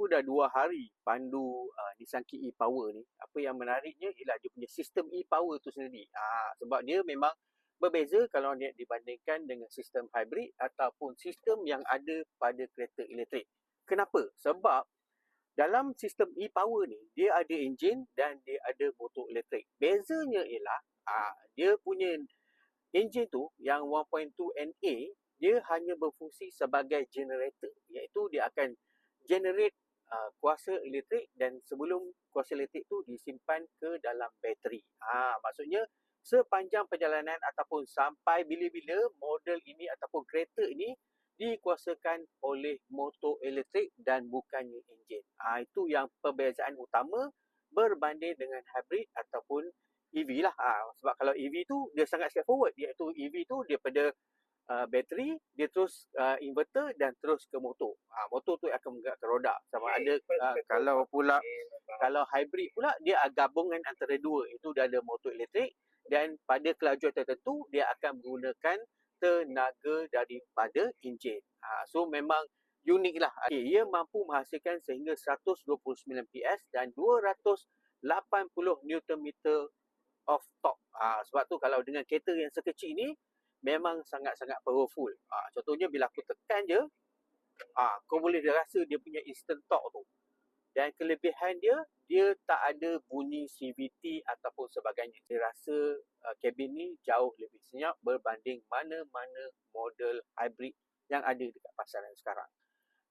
dah 2 hari pandu Nissan Kicks e-Power ni. Apa yang menariknya ialah dia punya sistem e-Power tu sendiri. Sebab dia memang berbeza kalau dia dibandingkan dengan sistem hybrid ataupun sistem yang ada pada kereta elektrik. Kenapa? Sebab dalam sistem e-Power ni, dia ada enjin dan dia ada motor elektrik. Bezanya ialah dia punya enjin tu yang 1.2 NA, dia hanya berfungsi sebagai generator, iaitu dia akan generate kuasa elektrik dan sebelum kuasa elektrik tu disimpan ke dalam bateri. Maksudnya sepanjang perjalanan ataupun sampai bila-bila model ini ataupun kereta ini dikuasakan oleh motor elektrik dan bukannya enjin. Itu yang perbezaan utama berbanding dengan hybrid ataupun EV lah. Sebab kalau EV tu dia sangat straightforward, iaitu EV tu daripada bateri, dia terus inverter dan terus ke motor. Motor tu akan menggerakkan roda. Sama ada kalau hybrid pula dia gabungan antara dua, itu dia ada motor elektrik dan pada kelajuan tertentu dia akan menggunakan tenaga daripada enjin. So memang unik lah. Ia mampu menghasilkan sehingga 129 PS dan 280 Nm of torque. Sebab tu kalau dengan kereta yang sekecil ini memang sangat-sangat powerful. Contohnya bila aku tekan je, kau boleh rasa dia punya instant torque tu. Dan kelebihan dia tak ada bunyi CVT ataupun sebagainya. Dia rasa kabin ni jauh lebih senyap berbanding mana-mana model hybrid yang ada dekat pasaran sekarang.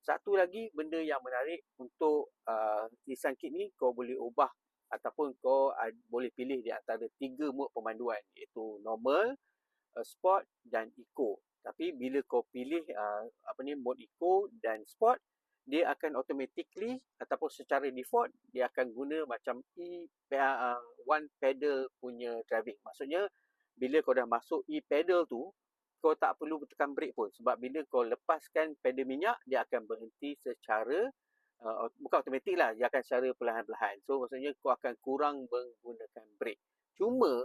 Satu lagi benda yang menarik untuk Nissan Kicks ni, kau boleh ubah ataupun kau boleh pilih di antara 3 mode pemanduan, iaitu normal, sport dan eco. Tapi bila kau pilih mode eco dan sport, dia akan automatically ataupun secara default dia akan guna macam one pedal punya driving. Maksudnya bila kau dah masuk e-pedal tu, kau tak perlu tekan brake pun, sebab bila kau lepaskan pedal minyak, dia akan berhenti secara bukan automatik lah, dia akan secara perlahan-lahan. So maksudnya kau akan kurang menggunakan brake. Cuma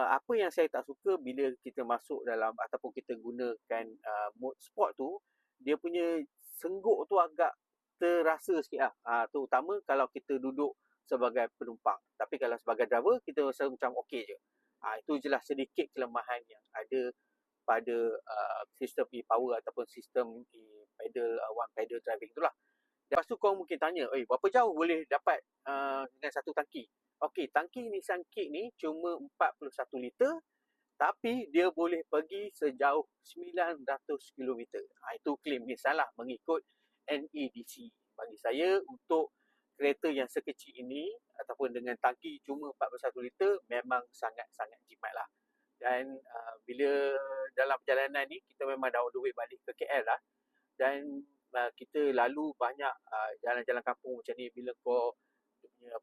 apa yang saya tak suka bila kita masuk dalam ataupun kita gunakan mode sport tu, dia punya sengguk tu agak terasa sikit lah. Terutama kalau kita duduk sebagai penumpang. Tapi kalau sebagai driver, kita rasa macam okey je. Itu jelas sedikit kelemahan yang ada pada sistem e-Power ataupun sistem e-pedal, one pedal driving tu lah. Lepas tu kau mungkin tanya, berapa jauh boleh dapat dengan satu tangki? Okey, tangki Nissan Kicks ni cuma 41 liter, tapi dia boleh pergi sejauh 900 km. Itu klaim Nissan lah mengikut NEDC. Bagi saya, untuk kereta yang sekecil ini ataupun dengan tangki cuma 41 liter, memang sangat-sangat jimat lah. Dan bila dalam perjalanan ni, kita memang dah on the way balik ke KL lah. Dan kita lalu banyak jalan-jalan kampung macam ni. Bila kau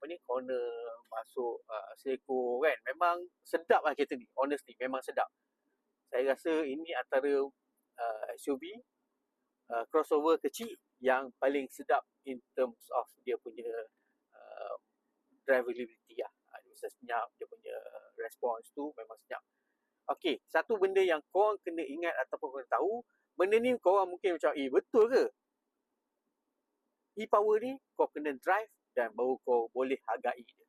punya corner masuk Seleko kan, memang sedap lah kereta ni. Honestly, memang sedap. Saya rasa ini antara SUV crossover kecil yang paling sedap in terms of dia punya drivability lah. Dia senyap, dia punya response tu memang senyap. Okey, satu benda yang korang kena ingat ataupun korang tahu, benda ni korang mungkin macam, betul ke? E-Power ni kau kena drive dan baru kau boleh hargai dia.